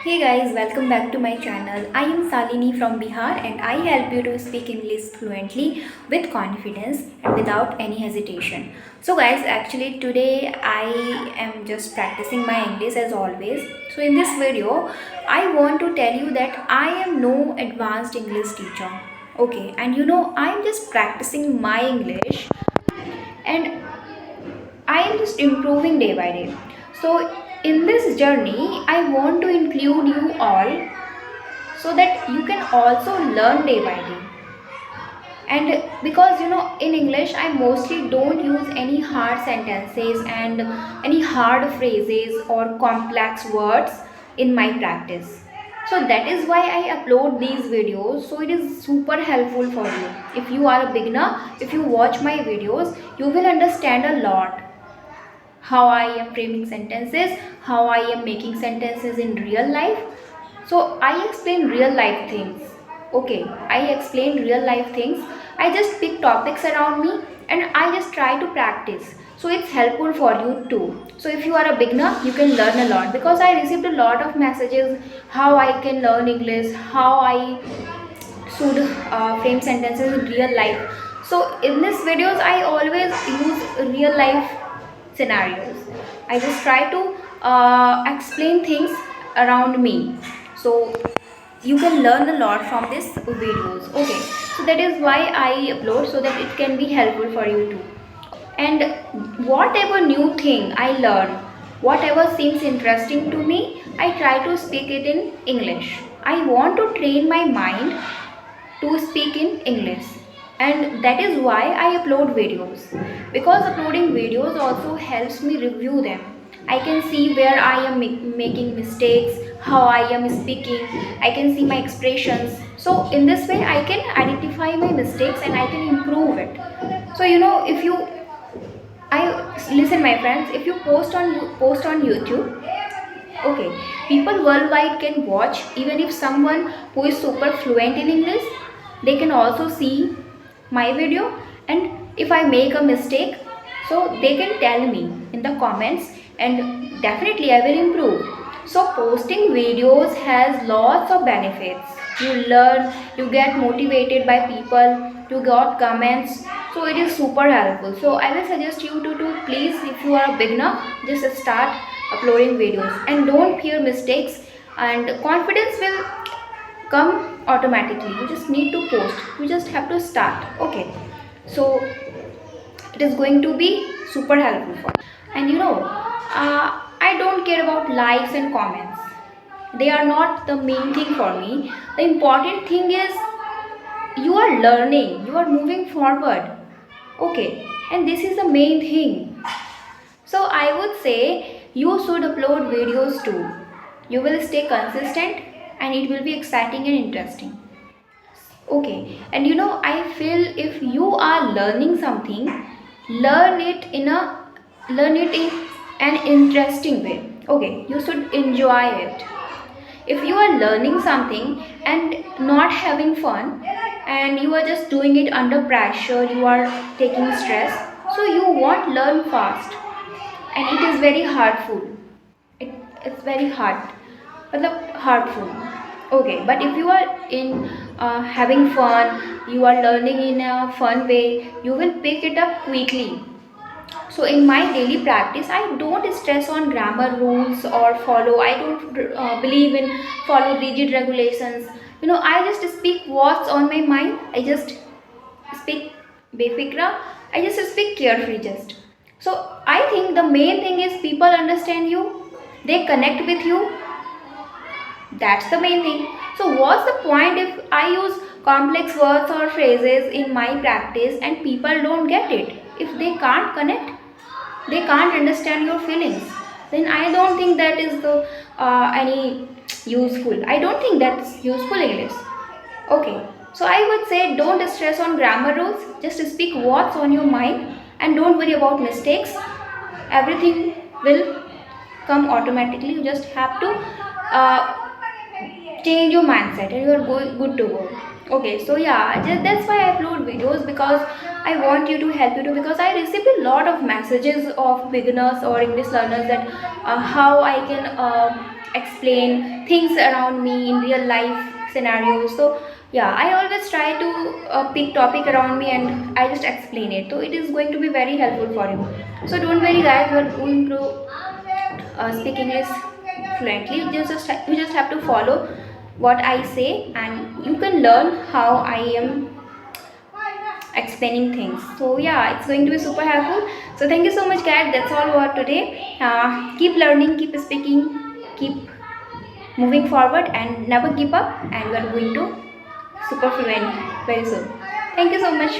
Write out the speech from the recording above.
Hey guys, welcome back to my channel. I am Salini from Bihar and I help you to speak English fluently with confidence and without any hesitation. So guys, actually today I am just practicing my English as always. So in this video, I want to tell you that I am no advanced English teacher. Okay, and I am just practicing my English and I am just improving day by day. So, in this journey, I want to include you all so that you can also learn day by day. And because in English, I mostly don't use any hard sentences and any hard phrases or complex words in my practice. So that is why I upload these videos. So it is super helpful for you. If you are a beginner, if you watch my videos, you will understand a lot how I am framing sentences, how I am making sentences in real life. So I explain real life things. Okay, I explain real life things. I just pick topics around me and I just try to practice. So it's helpful for you too. So if you are a beginner, you can learn a lot because I received a lot of messages how I can learn English, how I should frame sentences in real life. So in these videos, I always use real life scenarios. I just try to explain things around me. So you can learn a lot from these videos. Okay, so that is why I upload so that it can be helpful for you too. And whatever new thing I learn, whatever seems interesting to me, I try to speak it in English. I want to train my mind to speak in English, and that is why I upload videos, because uploading videos also helps me review them. I can see where I am making mistakes, how I am speaking, I can see my expressions. So in this way I can identify my mistakes and I can improve it. So if you I listen my friends, if you post on YouTube, okay, people worldwide can watch. Even if someone who is super fluent in English, they can also see my video. And if I make a mistake, so they can tell me in the comments, and definitely I will improve. So posting videos has lots of benefits. You learn, you get motivated by people, you got comments. So it is super helpful. So I will suggest you to please, if you are a beginner, just start uploading videos and don't fear mistakes, and confidence will come automatically. You just need to post, you just have to start. Okay, so it is going to be super helpful for you. And I don't care about likes and comments. They are not the main thing for me. The important thing is you are learning, you are moving forward. Okay, and this is the main thing. So I would say you should upload videos too. You will stay consistent and it will be exciting and interesting. Okay, and I feel if you are learning something, learn it in a learn it in an interesting way. Okay, you should enjoy it. If you are learning something and not having fun, and you are just doing it under pressure, you are taking stress, so you won't learn fast, and it is very hardful. It's very hard, but the hardful. Okay, but if you are in having fun, you are learning in a fun way, you will pick it up quickly. So in my daily practice, I don't stress on grammar rules or follow. I don't believe in follow rigid regulations. I just speak what's on my mind. I just speak befikra. I just speak carefree. Just so I think the main thing is people understand you, they connect with you. That's the main thing. So what's the point if I use complex words or phrases in my practice and people don't get it? If they can't connect, they can't understand your feelings, then I don't think that is the any useful. I don't think that's useful English. Okay, so I would say don't stress on grammar rules, just speak what's on your mind and don't worry about mistakes. Everything will come automatically. You just have to uh, change your mindset and you are good to go. Okay, so yeah, that's why I upload videos, because I want you to help you too, because I received a lot of messages of beginners or English learners that how I can explain things around me in real life scenarios. So yeah, I always try to pick topic around me and I just explain it. So it is going to be very helpful for you. So don't worry guys, you are going to speak English fluently. You just have to follow what I say and you can learn how I am explaining things. So yeah, it's going to be super helpful. So thank you so much guys, that's all for today. Keep learning, keep speaking, keep moving forward and never give up, and we are going to super fluent very soon. Thank you so much.